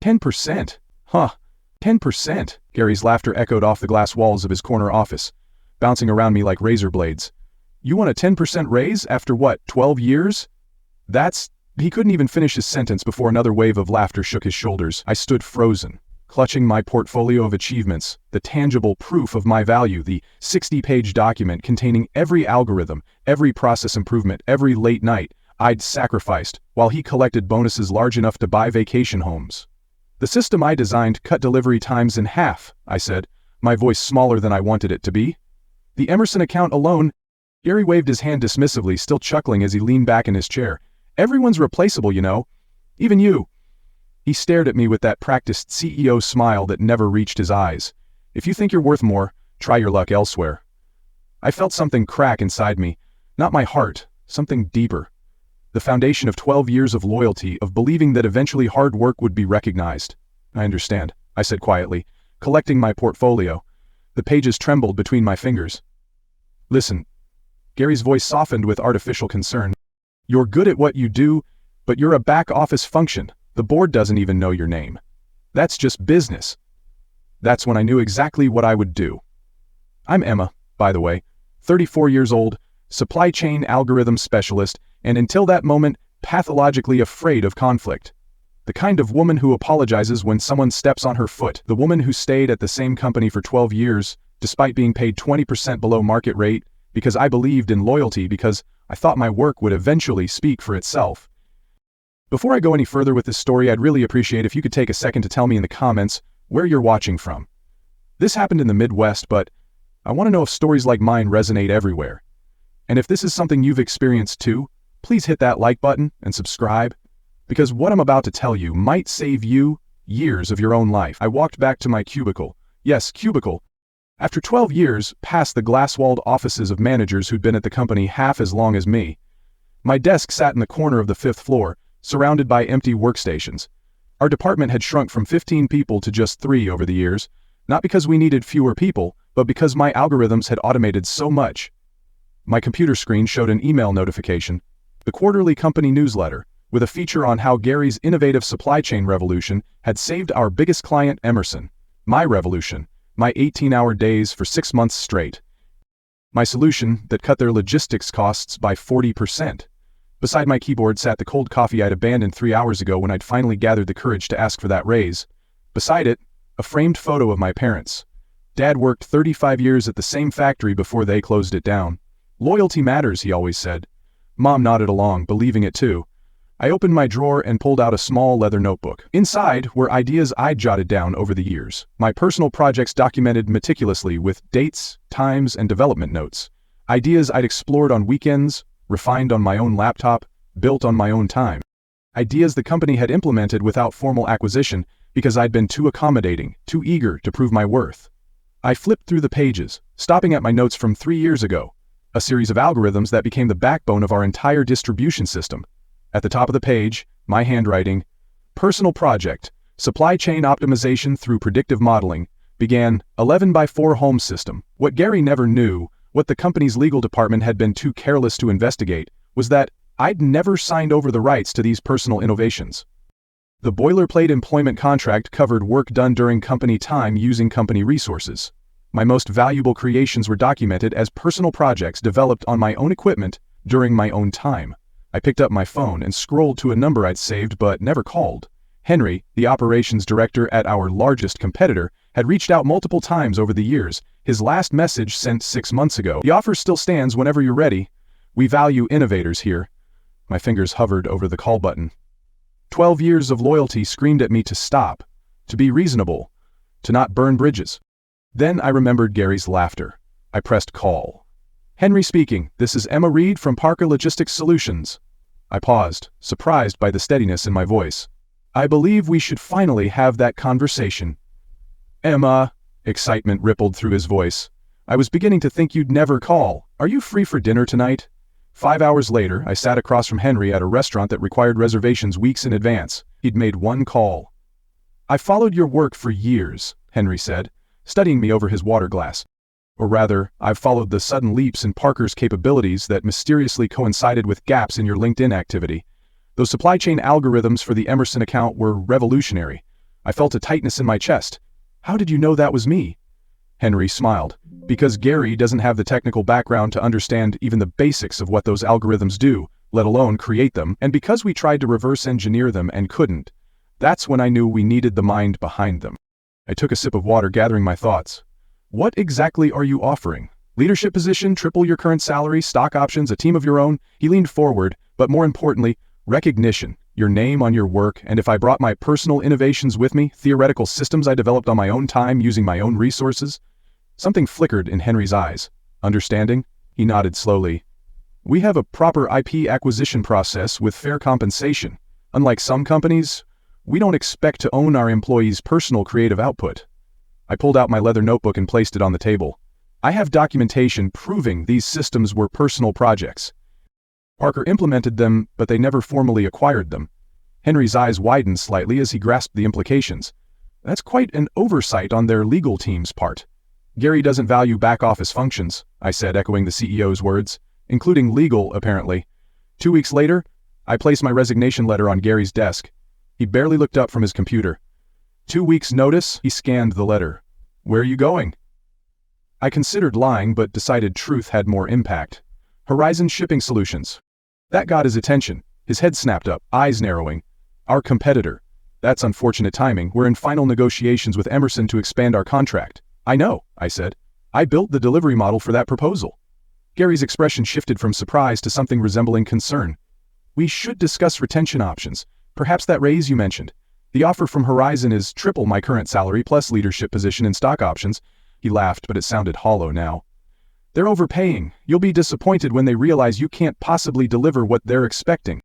10%? Huh. 10%. Gary's laughter echoed off the glass walls of his corner office, bouncing around me like razor blades. You want a 10% raise after what, 12 years? He couldn't even finish his sentence before another wave of laughter shook his shoulders. I stood frozen, clutching my portfolio of achievements, the tangible proof of my value, the 60-page document containing every algorithm, every process improvement, every late night I'd sacrificed while he collected bonuses large enough to buy vacation homes. The system I designed cut delivery times in half, I said, my voice smaller than I wanted it to be. The Emerson account alone. Gary waved his hand dismissively, still chuckling as he leaned back in his chair. Everyone's replaceable, you know. Even you. He stared at me with that practiced CEO smile that never reached his eyes. If you think you're worth more, try your luck elsewhere. I felt something crack inside me. Not my heart, something deeper. The foundation of 12 years of loyalty, of believing that eventually hard work would be recognized. I understand, I said quietly, collecting my portfolio. The pages trembled between my fingers. Listen. Gary's voice softened with artificial concern. You're good at what you do, but you're a back-office function. The board doesn't even know your name. That's just business. That's when I knew exactly what I would do. I'm Emma, by the way, 34 years old, supply chain algorithm specialist, and until that moment, pathologically afraid of conflict. The kind of woman who apologizes when someone steps on her foot. The woman who stayed at the same company for 12 years, despite being paid 20% below market rate, because I believed in loyalty, because I thought my work would eventually speak for itself. Before I go any further with this story, I'd really appreciate if you could take a second to tell me in the comments where you're watching from. This happened in the Midwest, but I want to know if stories like mine resonate everywhere. And if this is something you've experienced too, please hit that like button and subscribe, because what I'm about to tell you might save you years of your own life. I walked back to my cubicle. Yes, cubicle. After 12 years, past the glass-walled offices of managers who'd been at the company half as long as me. My desk sat in the corner of the 5th floor, surrounded by empty workstations. Our department had shrunk from 15 people to just 3 over the years, not because we needed fewer people, but because my algorithms had automated so much. My computer screen showed an email notification, the quarterly company newsletter, with a feature on how Gary's innovative supply chain revolution had saved our biggest client, Emerson. My revolution. My 18-hour days for 6 months straight. My solution that cut their logistics costs by 40%. Beside my keyboard sat the cold coffee I'd abandoned 3 hours ago when I'd finally gathered the courage to ask for that raise. Beside it, a framed photo of my parents. Dad worked 35 years at the same factory before they closed it down. Loyalty matters, he always said. Mom nodded along, believing it too. I opened my drawer and pulled out a small leather notebook. Inside were ideas I'd jotted down over the years, my personal projects documented meticulously with dates, times, and development notes. Ideas I'd explored on weekends, refined on my own laptop, built on my own time. Ideas the company had implemented without formal acquisition because I'd been too accommodating, too eager to prove my worth. I flipped through the pages, stopping at my notes from 3 years ago, a series of algorithms that became the backbone of our entire distribution system. At the top of the page, my handwriting, personal project, supply chain optimization through predictive modeling, began 11x4 home system. What Gary never knew, what the company's legal department had been too careless to investigate, was that I'd never signed over the rights to these personal innovations. The boilerplate employment contract covered work done during company time using company resources. My most valuable creations were documented as personal projects developed on my own equipment during my own time. I picked up my phone and scrolled to a number I'd saved but never called. Henry, the operations director at our largest competitor, had reached out multiple times over the years, his last message sent 6 months ago. The offer still stands whenever you're ready. We value innovators here. My fingers hovered over the call button. 12 years of loyalty screamed at me to stop, to be reasonable, to not burn bridges. Then I remembered Gary's laughter. I pressed call. Henry speaking, this is Emma Reed from Parker Logistics Solutions. I paused, surprised by the steadiness in my voice. I believe we should finally have that conversation. Emma, excitement rippled through his voice. I was beginning to think you'd never call. Are you free for dinner tonight? 5 hours later, I sat across from Henry at a restaurant that required reservations weeks in advance. He'd made one call. I followed your work for years, Henry said, studying me over his water glass. Or rather, I've followed the sudden leaps in Parker's capabilities that mysteriously coincided with gaps in your LinkedIn activity. Those supply chain algorithms for the Emerson account were revolutionary. I felt a tightness in my chest. How did you know that was me? Henry smiled. Because Gary doesn't have the technical background to understand even the basics of what those algorithms do, let alone create them, and because we tried to reverse engineer them and couldn't. That's when I knew we needed the mind behind them. I took a sip of water, gathering my thoughts. What exactly are you offering? Leadership position, triple your current salary, stock options, a team of your own? He leaned forward, but more importantly, recognition, your name on your work, and if I brought my personal innovations with me, theoretical systems I developed on my own time using my own resources. Something flickered in Henry's eyes. Understanding? He nodded slowly. We have a proper IP acquisition process with fair compensation. Unlike some companies, we don't expect to own our employees' personal creative output. I pulled out my leather notebook and placed it on the table. I have documentation proving these systems were personal projects. Parker implemented them, but they never formally acquired them. Henry's eyes widened slightly as he grasped the implications. That's quite an oversight on their legal team's part. Gary doesn't value back-office functions, I said, echoing the CEO's words, including legal, apparently. 2 weeks later, I placed my resignation letter on Gary's desk. He barely looked up from his computer. 2 weeks' notice? He scanned the letter. Where are you going? I considered lying, but decided truth had more impact. Horizon Shipping Solutions. That got his attention. His head snapped up, eyes narrowing. Our competitor. That's unfortunate timing. We're in final negotiations with Emerson to expand our contract. I know, I said. I built the delivery model for that proposal. Gary's expression shifted from surprise to something resembling concern. We should discuss retention options. Perhaps that raise you mentioned. The offer from Horizon is triple my current salary plus leadership position and stock options. He laughed, but it sounded hollow now. They're overpaying. You'll be disappointed when they realize you can't possibly deliver what they're expecting.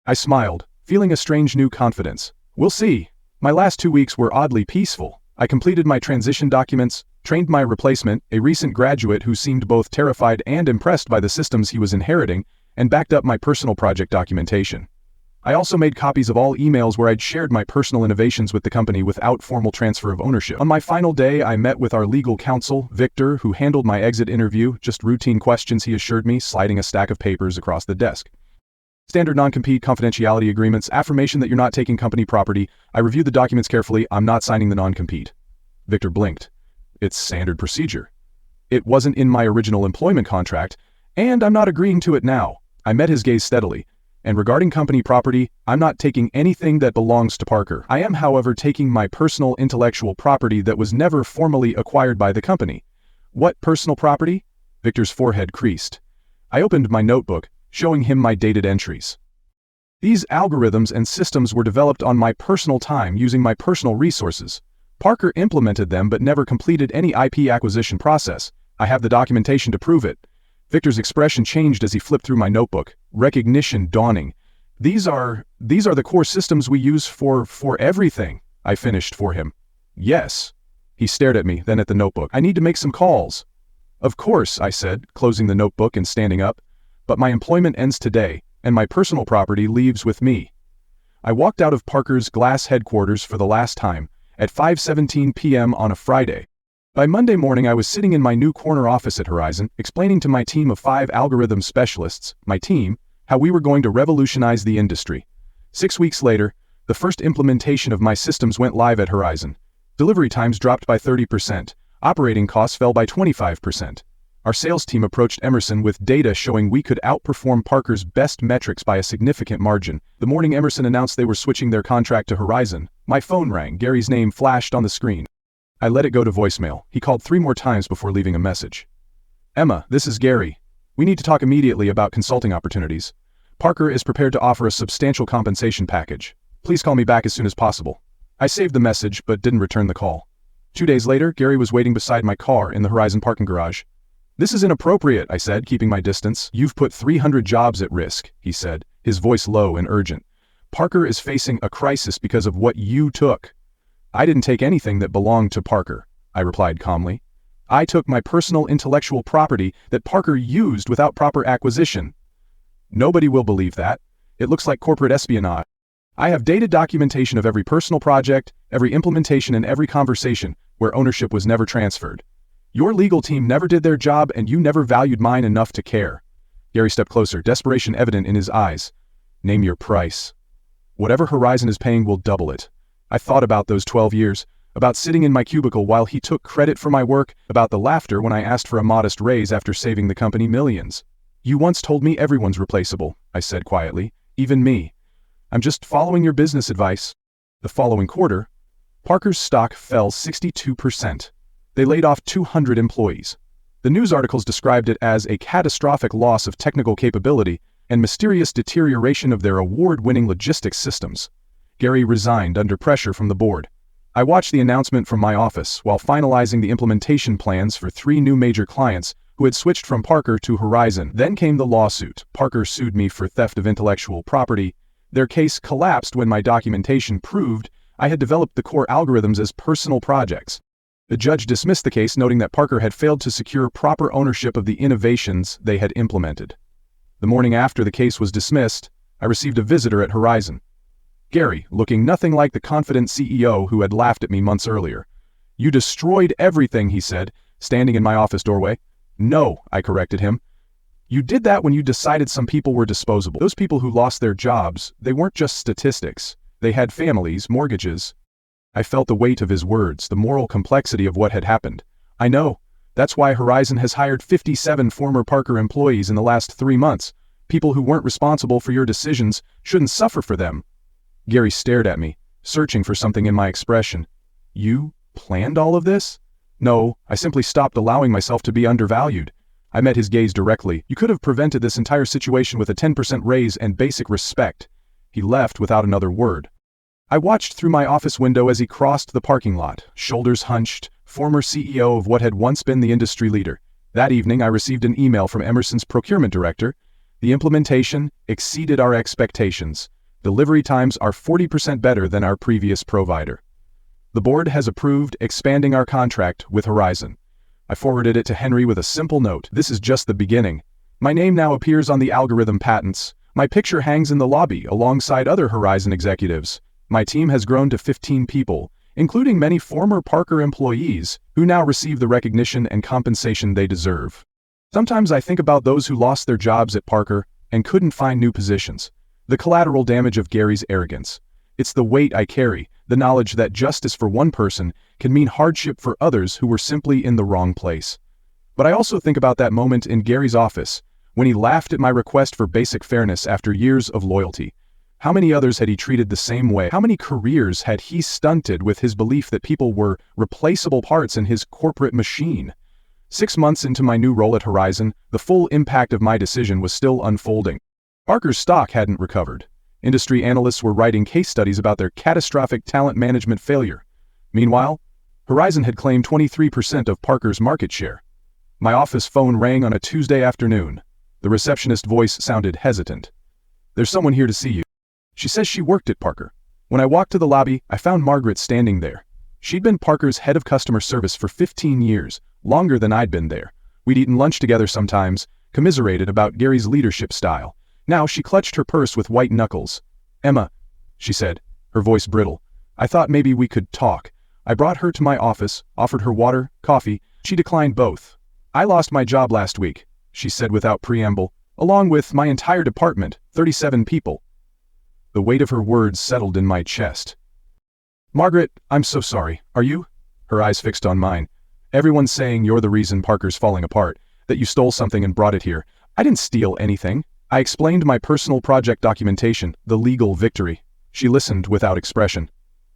I smiled, feeling a strange new confidence. We'll see. My last 2 weeks were oddly peaceful. I completed my transition documents, trained my replacement, a recent graduate who seemed both terrified and impressed by the systems he was inheriting, and backed up my personal project documentation. I also made copies of all emails where I'd shared my personal innovations with the company without formal transfer of ownership. On my final day, I met with our legal counsel, Victor, who handled my exit interview, just routine questions, he assured me, sliding a stack of papers across the desk. Standard non-compete confidentiality agreements, affirmation that you're not taking company property. I reviewed the documents carefully. I'm not signing the non-compete. Victor blinked. It's standard procedure. It wasn't in my original employment contract, and I'm not agreeing to it now. I met his gaze steadily. And regarding company property, I'm not taking anything that belongs to Parker. I am, however, taking my personal intellectual property that was never formally acquired by the company. What personal property? Victor's forehead creased. I opened my notebook, showing him my dated entries. These algorithms and systems were developed on my personal time using my personal resources. Parker implemented them but never completed any IP acquisition process. I have the documentation to prove it. Victor's expression changed as he flipped through my notebook, recognition dawning. These are the core systems we use for everything, I finished for him. Yes. He stared at me, then at the notebook. I need to make some calls. Of course, I said, closing the notebook and standing up. But my employment ends today, and my personal property leaves with me. I walked out of Parker's glass headquarters for the last time, at 5:17 p.m. on a Friday. By Monday morning, I was sitting in my new corner office at Horizon, explaining to my team of 5 algorithm specialists, my team, how we were going to revolutionize the industry. 6 weeks later, the first implementation of my systems went live at Horizon. Delivery times dropped by 30%. Operating costs fell by 25%. Our sales team approached Emerson with data showing we could outperform Parker's best metrics by a significant margin. The morning Emerson announced they were switching their contract to Horizon, my phone rang. Gary's name flashed on the screen. I let it go to voicemail. He called 3 more times before leaving a message. Emma, this is Gary. We need to talk immediately about consulting opportunities. Parker is prepared to offer a substantial compensation package. Please call me back as soon as possible. I saved the message but didn't return the call. 2 days later, Gary was waiting beside my car in the Horizon parking garage. This is inappropriate, I said, keeping my distance. You've put 300 jobs at risk, he said, his voice low and urgent. Parker is facing a crisis because of what you took. I didn't take anything that belonged to Parker, I replied calmly. I took my personal intellectual property that Parker used without proper acquisition. Nobody will believe that. It looks like corporate espionage. I have dated documentation of every personal project, every implementation, and every conversation where ownership was never transferred. Your legal team never did their job, and you never valued mine enough to care. Gary stepped closer, desperation evident in his eyes. Name your price. Whatever Horizon is paying will double it. I thought about those 12 years, about sitting in my cubicle while he took credit for my work, about the laughter when I asked for a modest raise after saving the company millions. "You once told me everyone's replaceable," I said quietly, "even me. I'm just following your business advice." The following quarter, Parker's stock fell 62%. They laid off 200 employees. The news articles described it as a catastrophic loss of technical capability and mysterious deterioration of their award-winning logistics systems. Gary resigned under pressure from the board. I watched the announcement from my office while finalizing the implementation plans for 3 new major clients who had switched from Parker to Horizon. Then came the lawsuit. Parker sued me for theft of intellectual property. Their case collapsed when my documentation proved I had developed the core algorithms as personal projects. The judge dismissed the case, noting that Parker had failed to secure proper ownership of the innovations they had implemented. The morning after the case was dismissed, I received a visitor at Horizon. Gary, looking nothing like the confident CEO who had laughed at me months earlier. "You destroyed everything," he said, standing in my office doorway. "No," I corrected him. "You did that when you decided some people were disposable. Those people who lost their jobs, they weren't just statistics. They had families, mortgages." I felt the weight of his words, the moral complexity of what had happened. "I know. That's why Horizon has hired 57 former Parker employees in the last 3 months. People who weren't responsible for your decisions shouldn't suffer for them." Gary stared at me, searching for something in my expression. "You planned all of this?" "No, I simply stopped allowing myself to be undervalued." I met his gaze directly. "You could have prevented this entire situation with a 10% raise and basic respect." He left without another word. I watched through my office window as he crossed the parking lot, shoulders hunched, former CEO of what had once been the industry leader. That evening, I received an email from Emerson's procurement director. "The implementation exceeded our expectations. Delivery times are 40% better than our previous provider. The board has approved expanding our contract with Horizon." I forwarded it to Henry with a simple note. "This is just the beginning. My name now appears on the algorithm patents. My picture hangs in the lobby alongside other Horizon executives. My team has grown to 15 people, including many former Parker employees, who now receive the recognition and compensation they deserve. Sometimes I think about those who lost their jobs at Parker and couldn't find new positions. The collateral damage of Gary's arrogance. It's the weight I carry, the knowledge that justice for one person can mean hardship for others who were simply in the wrong place. But I also think about that moment in Gary's office, when he laughed at my request for basic fairness after years of loyalty. How many others had he treated the same way? How many careers had he stunted with his belief that people were replaceable parts in his corporate machine? 6 months into my new role at Horizon, the full impact of my decision was still unfolding. Parker's stock hadn't recovered. Industry analysts were writing case studies about their catastrophic talent management failure. Meanwhile, Horizon had claimed 23% of Parker's market share. My office phone rang on a Tuesday afternoon. The receptionist's voice sounded hesitant. "There's someone here to see you." She says she worked at Parker. When I walked to the lobby, I found Margaret standing there. She'd been Parker's head of customer service for 15 years, longer than I'd been there. We'd eaten lunch together sometimes, commiserated about Gary's leadership style. Now she clutched her purse with white knuckles. "Emma," she said, her voice brittle, "I thought maybe we could talk." I brought her to my office, offered her water, coffee. She declined both. "I lost my job last week," she said without preamble, "along with my entire department, 37 people." The weight of her words settled in my chest. "Margaret, I'm so sorry. Are you?" Her eyes fixed on mine. "Everyone's saying you're the reason Parker's falling apart, that you stole something and brought it here." "I didn't steal anything." I explained my personal project documentation, the legal victory. She listened without expression.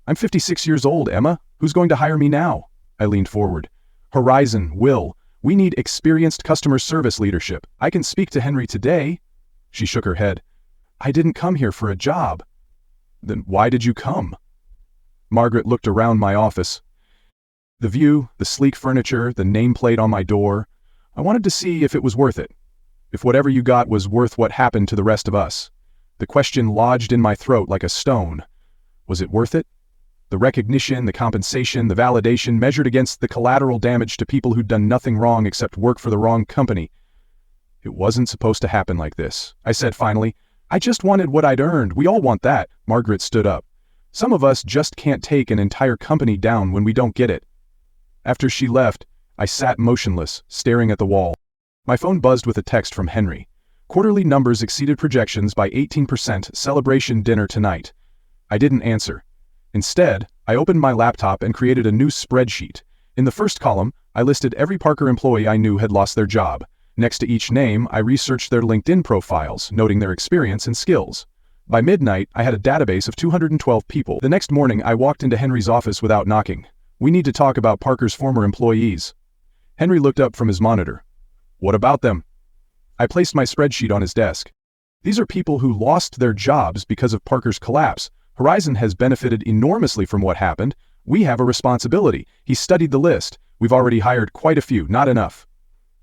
"I'm 56 years old, Emma. Who's going to hire me now?" I leaned forward. "Horizon will. We need experienced customer service leadership. I can speak to Henry today." She shook her head. "I didn't come here for a job." "Then why did you come?" Margaret looked around my office. The view, the sleek furniture, the nameplate on my door. I wanted to see if it was worth it. If whatever you got was worth what happened to the rest of us. The question lodged in my throat like a stone. Was it worth it? The recognition, the compensation, the validation measured against the collateral damage to people who'd done nothing wrong except work for the wrong company. "It wasn't supposed to happen like this," I said finally. "I just wanted what I'd earned. We all want that." Margaret stood up. "Some of us just can't take an entire company down when we don't get it." After she left, I sat motionless, staring at the wall. My phone buzzed with a text from Henry. "Quarterly numbers exceeded projections by 18%. Celebration dinner tonight." I didn't answer. Instead, I opened my laptop and created a new spreadsheet. In the first column, I listed every Parker employee I knew had lost their job. Next to each name, I researched their LinkedIn profiles, noting their experience and skills. By midnight, I had a database of 212 people. The next morning, I walked into Henry's office without knocking. "We need to talk about Parker's former employees." Henry looked up from his monitor. "What about them?" I placed my spreadsheet on his desk. "These are people who lost their jobs because of Parker's collapse. Horizon has benefited enormously from what happened. We have a responsibility." He studied the list. "We've already hired quite a few, not enough."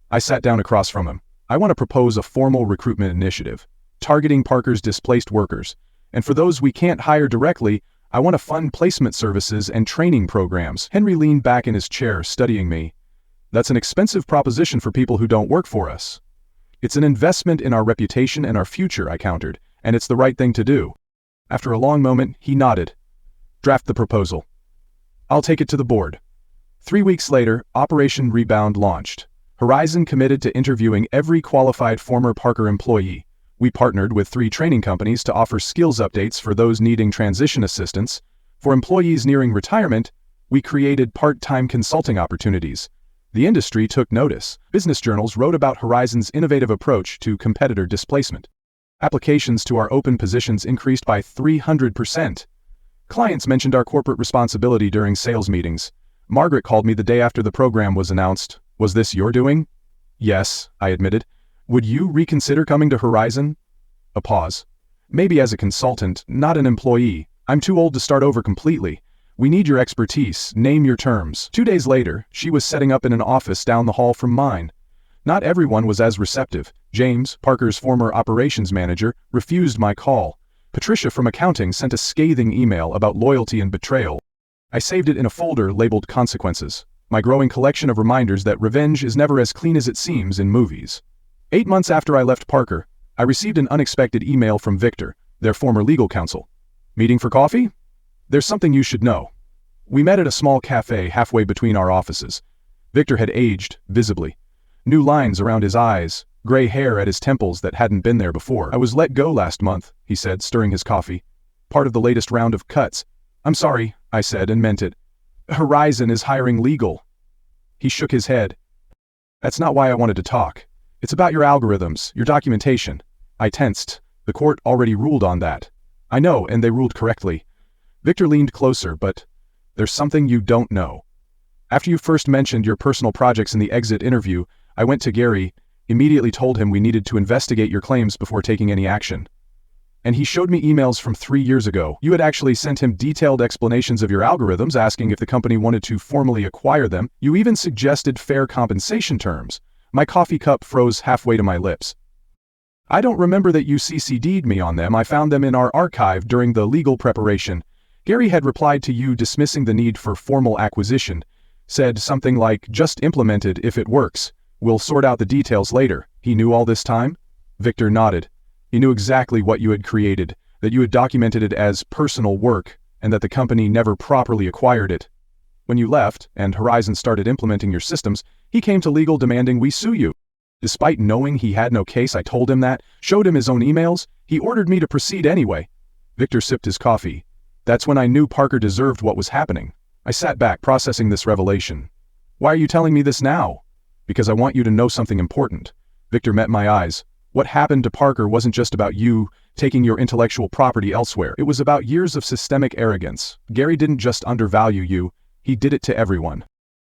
I sat down across from him. "I want to propose a formal recruitment initiative, targeting Parker's displaced workers. And for those we can't hire directly, I want to fund placement services and training programs." Henry leaned back in his chair, studying me. "That's an expensive proposition for people who don't work for us." "It's an investment in our reputation and our future," I countered, "and it's the right thing to do." After a long moment, he nodded. "Draft the proposal. I'll take it to the board." 3 weeks later, Operation Rebound launched. Horizon committed to interviewing every qualified former Parker employee. We partnered with 3 training companies to offer skills updates for those needing transition assistance. For employees nearing retirement, we created part-time consulting opportunities. The industry took notice. Business journals wrote about Horizon's innovative approach to competitor displacement. Applications to our open positions increased by 300%. Clients mentioned our corporate responsibility during sales meetings. Margaret called me the day after the program was announced. "Was this your doing?" "Yes," I admitted. "Would you reconsider coming to Horizon?" A pause. "Maybe as a consultant, not an employee. I'm too old to start over completely. We need your expertise. Name your terms." 2 days later, she was setting up in an office down the hall from mine. Not everyone was as receptive. James, Parker's former operations manager, refused my call. Patricia from accounting sent a scathing email about loyalty and betrayal. I saved it in a folder labeled Consequences, my growing collection of reminders that revenge is never as clean as it seems in movies. 8 months after I left Parker, I received an unexpected email from Victor, their former legal counsel. "Meeting for coffee? There's something you should know." We met at a small cafe halfway between our offices. Victor had aged, visibly. New lines around his eyes, gray hair at his temples that hadn't been there before. "I was let go last month," he said, stirring his coffee. "Part of the latest round of cuts." "I'm sorry," I said and meant it. "Horizon is hiring legal." He shook his head. "That's not why I wanted to talk. It's about your algorithms, your documentation." I tensed. The court already ruled on that. "I know, and they ruled correctly." Victor leaned closer, "But there's something you don't know. After you first mentioned your personal projects in the exit interview, I went to Gary, immediately told him we needed to investigate your claims before taking any action. And he showed me emails from 3 years ago. You had actually sent him detailed explanations of your algorithms, asking if the company wanted to formally acquire them. You even suggested fair compensation terms." My coffee cup froze halfway to my lips. "I don't remember that you CC'd me on them. I found them in our archive during the legal preparation. Gary had replied to you dismissing the need for formal acquisition, said something like, 'Just implement it if it works. We'll sort out the details later.' He knew all this time?" Victor nodded. "He knew exactly what you had created, that you had documented it as personal work, and that the company never properly acquired it. When you left, and Horizon started implementing your systems, he came to legal demanding we sue you. Despite knowing he had no case, I told him that, showed him his own emails. He ordered me to proceed anyway." Victor sipped his coffee. "That's when I knew Parker deserved what was happening." I sat back, processing this revelation. "Why are you telling me this now?" "Because I want you to know something important." Victor met my eyes. "What happened to Parker wasn't just about you taking your intellectual property elsewhere. It was about years of systemic arrogance. Gary didn't just undervalue you, he did it to everyone.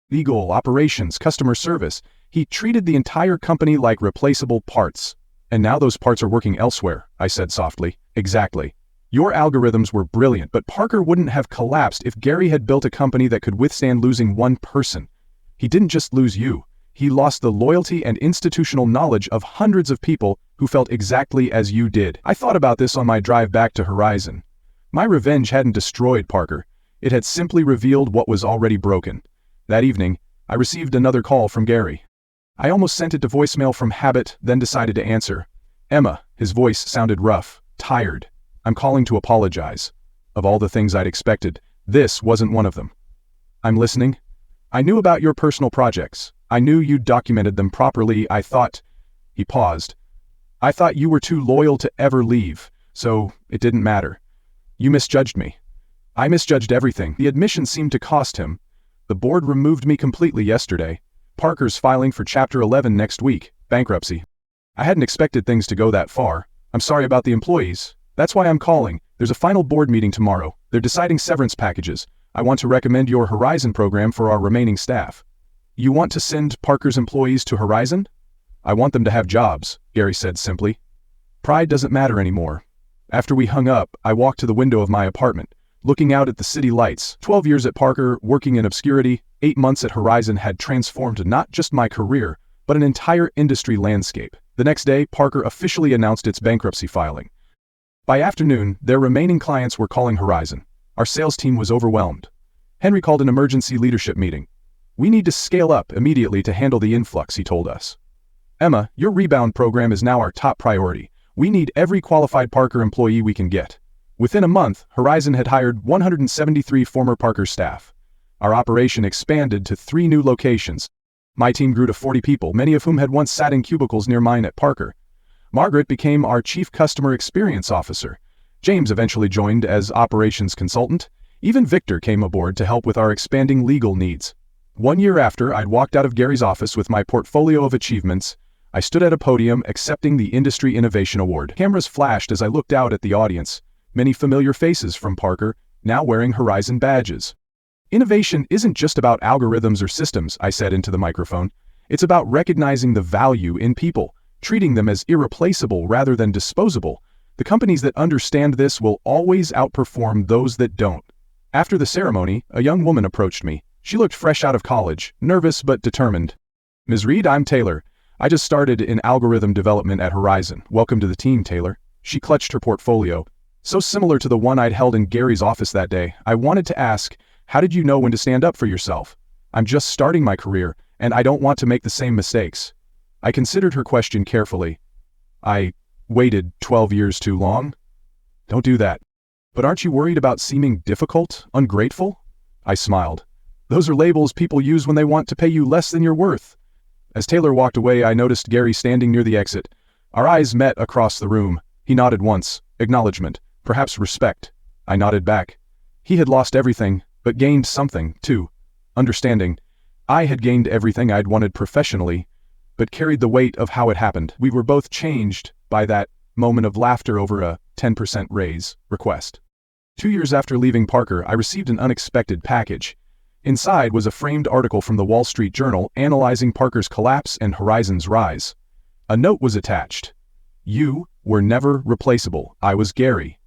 Legal, operations, customer service. He treated the entire company like replaceable parts. And now those parts are working elsewhere," I said softly. "Exactly. Your algorithms were brilliant, but Parker wouldn't have collapsed if Gary had built a company that could withstand losing one person. He didn't just lose you. He lost the loyalty and institutional knowledge of hundreds of people who felt exactly as you did." I thought about this on my drive back to Horizon. My revenge hadn't destroyed Parker. It had simply revealed what was already broken. That evening, I received another call from Gary. I almost sent it to voicemail from habit, then decided to answer. "Emma," his voice sounded rough, tired. "I'm calling to apologize." Of all the things I'd expected, this wasn't one of them. "I'm listening." "I knew about your personal projects. I knew you'd documented them properly. I thought—" He paused. "I thought you were too loyal to ever leave, so it didn't matter. You misjudged me." I misjudged everything. The admission seemed to cost him. The board removed me completely yesterday. Parker's filing for Chapter 11 next week, bankruptcy. I hadn't expected things to go that far. I'm sorry about the employees. That's why I'm calling. There's a final board meeting tomorrow. They're deciding severance packages. I want to recommend your Horizon program for our remaining staff. You want to send Parker's employees to Horizon? I want them to have jobs, Gary said simply. Pride doesn't matter anymore. After we hung up, I walked to the window of my apartment, looking out at the city lights. 12 years at Parker, working in obscurity, 8 months at Horizon had transformed not just my career, but an entire industry landscape. The next day, Parker officially announced its bankruptcy filing. By afternoon, their remaining clients were calling Horizon. Our sales team was overwhelmed. Henry called an emergency leadership meeting. We need to scale up immediately to handle the influx, he told us. Emma, your rebound program is now our top priority. We need every qualified Parker employee we can get. Within a month, Horizon had hired 173 former Parker staff. Our operation expanded to 3 new locations. My team grew to 40 people, many of whom had once sat in cubicles near mine at Parker. Margaret became our Chief Customer Experience Officer. James eventually joined as Operations Consultant. Even Victor came aboard to help with our expanding legal needs. 1 year after I'd walked out of Gary's office with my portfolio of achievements, I stood at a podium accepting the Industry Innovation Award. Cameras flashed as I looked out at the audience, many familiar faces from Parker, now wearing Horizon badges. Innovation isn't just about algorithms or systems, I said into the microphone. It's about recognizing the value in people, treating them as irreplaceable rather than disposable. The companies that understand this will always outperform those that don't. After the ceremony, a young woman approached me. She looked fresh out of college, nervous but determined. Ms. Reed, I'm Taylor. I just started in algorithm development at Horizon. Welcome to the team, Taylor. She clutched her portfolio, so similar to the one I'd held in Gary's office that day. I wanted to ask, how did you know when to stand up for yourself? I'm just starting my career, and I don't want to make the same mistakes. I considered her question carefully. I waited 12 years too long? Don't do that. But aren't you worried about seeming difficult, ungrateful? I smiled. Those are labels people use when they want to pay you less than you're worth. As Taylor walked away, I noticed Gary standing near the exit. Our eyes met across the room. He nodded once, acknowledgement, perhaps respect. I nodded back. He had lost everything, but gained something, too. Understanding. I had gained everything I'd wanted professionally, but carried the weight of how it happened. We were both changed by that moment of laughter over a 10% raise request. 2 years after leaving Parker, I received an unexpected package. Inside was a framed article from the Wall Street Journal analyzing Parker's collapse and Horizon's rise. A note was attached. You were never replaceable. I was Gary.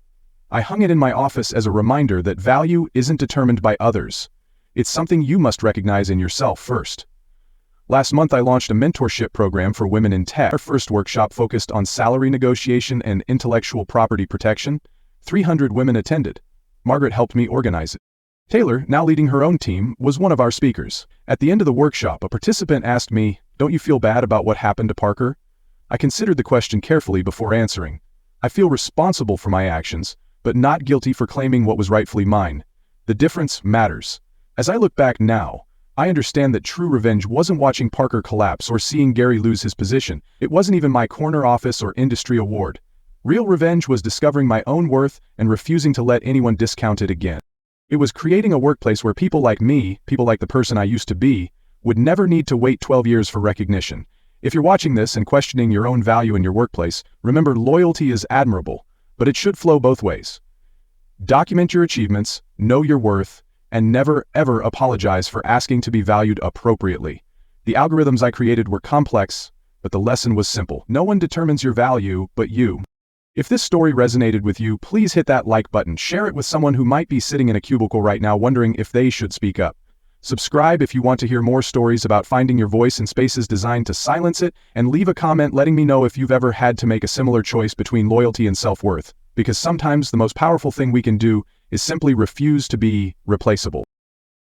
I hung it in my office as a reminder that value isn't determined by others. It's something you must recognize in yourself first. Last month I launched a mentorship program for women in tech. Our first workshop focused on salary negotiation and intellectual property protection. 300 women attended. Margaret helped me organize it. Taylor, now leading her own team, was one of our speakers. At the end of the workshop, a participant asked me, "Don't you feel bad about what happened to Parker?" I considered the question carefully before answering. I feel responsible for my actions, but not guilty for claiming what was rightfully mine. The difference matters. As I look back now, I understand that true revenge wasn't watching Parker collapse or seeing Gary lose his position. It wasn't even my corner office or industry award. Real revenge was discovering my own worth and refusing to let anyone discount it again. It was creating a workplace where people like me, people like the person I used to be, would never need to wait 12 years for recognition. If you're watching this and questioning your own value in your workplace, remember loyalty is admirable, but it should flow both ways. Document your achievements, know your worth, and never ever apologize for asking to be valued appropriately. The algorithms I created were complex, but the lesson was simple. No one determines your value but you. If this story resonated with you, please hit that like button. Share it with someone who might be sitting in a cubicle right now wondering if they should speak up. Subscribe if you want to hear more stories about finding your voice in spaces designed to silence it, and leave a comment letting me know if you've ever had to make a similar choice between loyalty and self-worth, because sometimes the most powerful thing we can do is simply refuse to be replaceable.